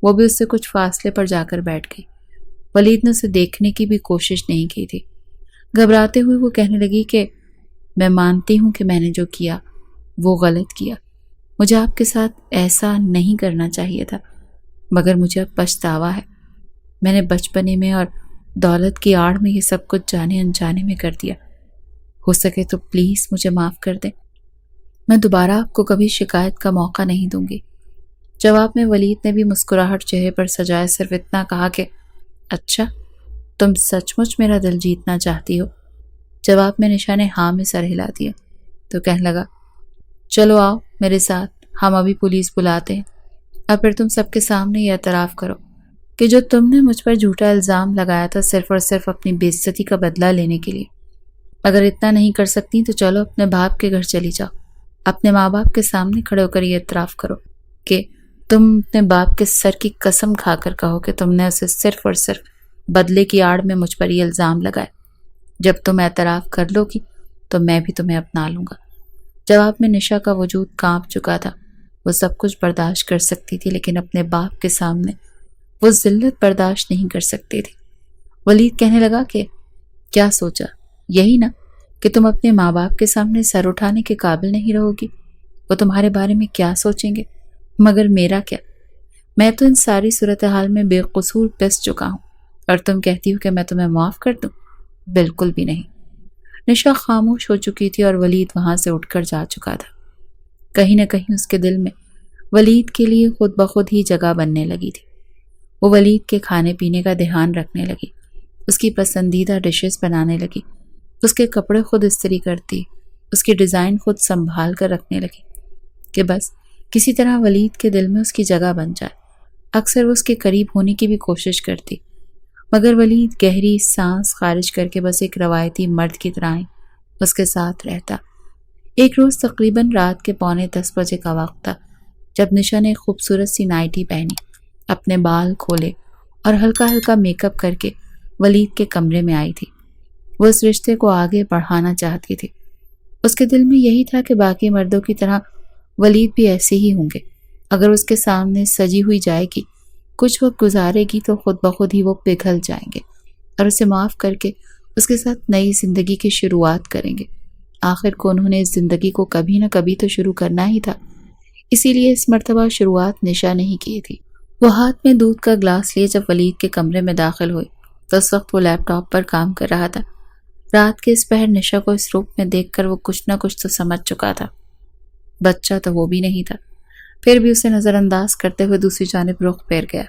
وہ بھی اس سے کچھ فاصلے پر جا کر بیٹھ گئی۔ ولید نے اسے دیکھنے کی بھی کوشش نہیں کی تھی۔ گھبراتے ہوئے وہ کہنے لگی کہ میں مانتی ہوں کہ میں نے جو کیا وہ غلط کیا، مجھے آپ کے ساتھ ایسا نہیں کرنا چاہیے تھا، مگر مجھے اب پچھتاوا ہے۔ میں نے بچپنے میں اور دولت کی آڑ میں یہ سب کچھ جانے انجانے میں کر دیا، ہو سکے تو پلیز مجھے معاف کر دیں، میں دوبارہ آپ کو کبھی شکایت کا موقع نہیں دوں گی۔ جواب میں ولید نے بھی مسکراہٹ چہرے پر سجائے صرف اتنا کہا کہ اچھا، تم سچ مچ میرا دل جیتنا چاہتی ہو؟ جواب میں نشا نے ہاں میں سر ہلا دیا تو کہنے لگا، چلو آؤ میرے ساتھ، ہم ابھی پولیس بلاتے ہیں، اور پھر تم سب کے سامنے یہ اعتراف کرو کہ جو تم نے مجھ پر جھوٹا الزام لگایا تھا صرف اور صرف اپنی بے عزتی کا بدلہ لینے کے لیے۔ اگر اتنا نہیں کر سکتی تو چلو اپنے باپ کے گھر چلی جاؤ، اپنے ماں باپ کے سامنے کھڑے ہو کر یہ اعتراف کرو کہ تم اپنے باپ کے سر کی قسم کھا کر کہو کہ تم نے اسے صرف اور صرف بدلے کی آڑ میں مجھ پر یہ الزام لگائے۔ جب تم اعتراف کر لو گی تو میں بھی تمہیں اپنا لوں گا۔ جواب میں نشا کا وجود کانپ چکا تھا۔ وہ سب کچھ برداشت کر سکتی تھی لیکن اپنے باپ کے سامنے وہ ذلت برداشت نہیں کر سکتی تھی۔ ولید کہنے لگا کہ کیا سوچا؟ یہی نا کہ تم اپنے ماں باپ کے سامنے سر اٹھانے کے قابل نہیں رہو گی۔ وہ تمہارے بارے میں کیا سوچیں گے؟ مگر میرا کیا؟ میں تو ان ساری صورتحال میں بے قصور پس چکا ہوں، اور تم کہتی ہو کہ میں تمہیں معاف کر دوں؟ بالکل بھی نہیں۔ نشا خاموش ہو چکی تھی اور ولید وہاں سے اٹھ کر جا چکا تھا۔ کہیں نہ کہیں اس کے دل میں ولید کے لیے خود بخود ہی جگہ بننے لگی تھی۔ وہ ولید کے کھانے پینے کا دھیان رکھنے لگی، اس کی پسندیدہ ڈشز بنانے لگی، اس کے کپڑے خود استری کرتی، اس کی ڈیزائن خود سنبھال کر رکھنے لگی کہ بس کسی طرح ولید کے دل میں اس کی جگہ بن جائے۔ اکثر وہ اس کے قریب ہونے کی بھی کوشش کرتی، مگر ولید گہری سانس خارج کر کے بس ایک روایتی مرد کی طرح اس کے ساتھ رہتا۔ ایک روز تقریباً رات کے 9:45 بجے کا وقت تھا جب نشا نے ایک خوبصورت سی نائٹی پہنی، اپنے بال کھولے اور ہلکا ہلکا میک اپ کر کے ولید کے کمرے میں آئی تھی۔ وہ اس رشتے کو آگے بڑھانا چاہتی تھی۔ اس کے دل میں یہی تھا کہ باقی مردوں کی طرح ولید بھی ایسے ہی ہوں گے۔ اگر اس کے سامنے سجی ہوئی جائے گی، کچھ وقت گزارے گی تو خود بخود ہی وہ پگھل جائیں گے اور اسے معاف کر کے اس کے ساتھ نئی زندگی کی شروعات کریں گے۔ آخر کو انہوں نے اس زندگی کو کبھی نہ کبھی تو شروع کرنا ہی تھا، اسی لیے اس مرتبہ شروعات نشا نہیں کی تھی۔ وہ ہاتھ میں دودھ کا گلاس لیے جب ولید کے کمرے میں داخل ہوئی تو اس وقت وہ لیپ ٹاپ پر کام کر رہا تھا۔ رات کے اس پہر نشا کو اس روپ میں دیکھ کر وہ کچھ نہ کچھ تو سمجھ چکا تھا۔ بچہ تو وہ بھی نہیں تھا، پھر بھی اسے نظر انداز کرتے ہوئے دوسری جانب رخ پھیر گیا۔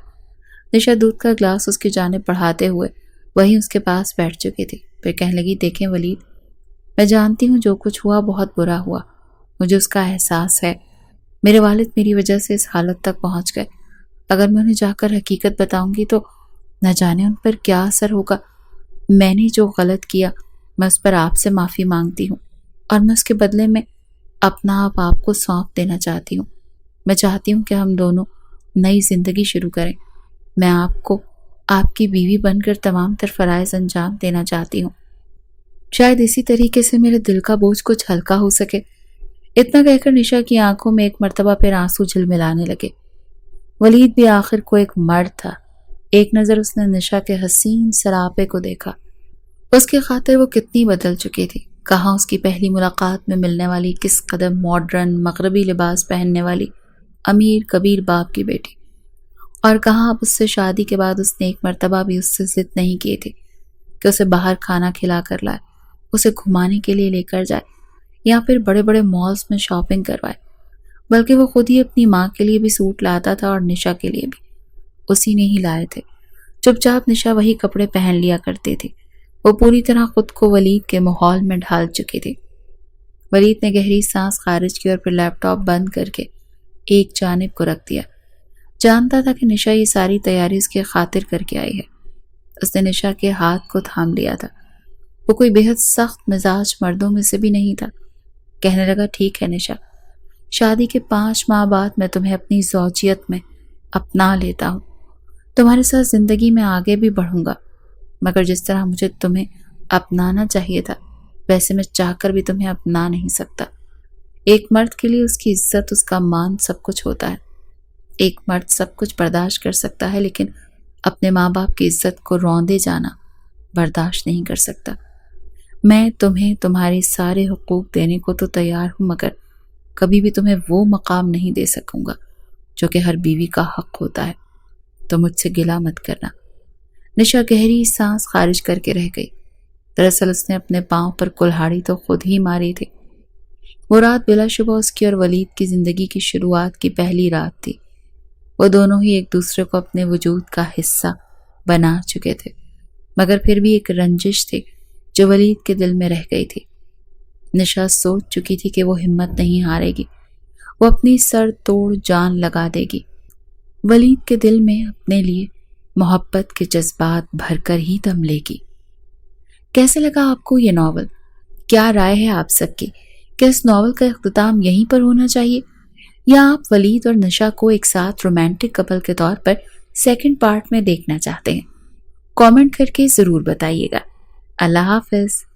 نشا دودھ کا گلاس اس کی جانب بڑھاتے ہوئے وہیں اس کے پاس بیٹھ چکی تھی، پھر کہنے لگی، دیکھیں ولید، میں جانتی ہوں جو کچھ ہوا بہت برا ہوا، مجھے اس کا احساس ہے۔ میرے والد میری وجہ سے اس حالت تک پہنچ گئے۔ اگر میں انہیں جا کر حقیقت بتاؤں گی تو نہ جانے ان پر کیا اثر ہوگا۔ میں نے جو غلط کیا میں اس پر آپ سے معافی مانگتی ہوں، اور میں اس کے بدلے میں اپنا آپ کو سونپ دینا چاہتی ہوں۔ میں چاہتی ہوں کہ ہم دونوں نئی زندگی شروع کریں۔ میں آپ کو آپ کی بیوی بن کر تمام تر فرائض انجام دینا چاہتی ہوں۔ شاید اسی طریقے سے میرے دل کا بوجھ کچھ ہلکا ہو سکے۔ اتنا کہہ کر نشا کی آنکھوں میں ایک مرتبہ پھر آنسو جھلملانے لگے۔ ولید بھی آخر کو ایک مرد تھا۔ ایک نظر اس نے نشا کے حسین سراپے کو دیکھا۔ اس کی خاطر وہ کتنی بدل چکی تھی۔ کہاں اس کی پہلی ملاقات میں ملنے والی کس قدر ماڈرن مغربی لباس پہننے والی امیر کبیر باپ کی بیٹی، اور کہاں اب اس سے شادی کے بعد اس نے ایک مرتبہ بھی اس سے ضد نہیں کی تھی کہ اسے باہر کھانا کھلا کر لائے، اسے گھمانے کے لیے لے کر جائے یا پھر بڑے بڑے مالز میں شاپنگ کروائے، بلکہ وہ خود ہی اپنی ماں کے لیے بھی سوٹ لاتا تھا اور نشا کے لیے بھی اسی نے ہی لائے تھے۔ چپ چاپ نشا وہی کپڑے پہن لیا کرتی تھی۔ وہ پوری طرح خود کو ولید کے ماحول میں ڈھال چکی تھی۔ ولید نے گہری سانس خارج کی اور پھر لیپ ٹاپ بند کر کے ایک جانب کو رکھ دیا۔ جانتا تھا کہ نشا یہ ساری تیاری اس کی خاطر کر کے آئی ہے۔ اس نے نشا کے ہاتھ کو تھام لیا تھا۔ وہ کوئی بہت سخت مزاج مردوں میں سے بھی نہیں تھا۔ کہنے لگا، ٹھیک ہے نشا، شادی کے 5 ماہ بعد میں تمہیں اپنی زوجیت میں اپنا لیتا ہوں۔ تمہارے ساتھ زندگی میں آگے بھی بڑھوں گا، مگر جس طرح مجھے تمہیں اپنانا چاہیے تھا ویسے میں چاہ کر بھی تمہیں اپنا نہیں سکتا۔ ایک مرد کے لیے اس کی عزت، اس کا مان سب کچھ ہوتا ہے۔ ایک مرد سب کچھ برداشت کر سکتا ہے لیکن اپنے ماں باپ کی عزت کو روندے جانا برداشت نہیں کر سکتا۔ میں تمہیں تمہارے سارے حقوق دینے کو تو تیار ہوں، مگر کبھی بھی تمہیں وہ مقام نہیں دے سکوں گا جو کہ ہر بیوی کا حق ہوتا ہے۔ تو مجھ سے گلہ مت کرنا۔ نشا گہری سانس خارج کر کے رہ گئی۔ دراصل اس نے اپنے پاؤں پر کلہاڑی تو خود ہی ماری تھی۔ وہ رات بلا شبہ اس کی اور ولید کی زندگی کی شروعات کی پہلی رات تھی۔ وہ دونوں ہی ایک دوسرے کو اپنے وجود کا حصہ بنا چکے تھے، مگر پھر بھی ایک رنجش تھی جو ولید کے دل میں رہ گئی تھی۔ نشا سوچ چکی تھی کہ وہ ہمت نہیں ہارے گی، وہ اپنی سر توڑ جان لگا دے گی۔ ولید کے دل میں اپنے لیے محبت کے جذبات بھر کر ہی دم لے گی۔ کیسے لگا آپ کو یہ ناول؟ کیا رائے ہے آپ سب کی؟ کیا اس ناول کا اختتام یہیں پر ہونا چاہیے یا آپ ولید اور نشا کو ایک ساتھ رومانٹک کپل کے طور پر سیکنڈ پارٹ میں دیکھنا چاہتے ہیں؟ کامنٹ کر کے ضرور بتائیے گا۔ اللہ حافظ۔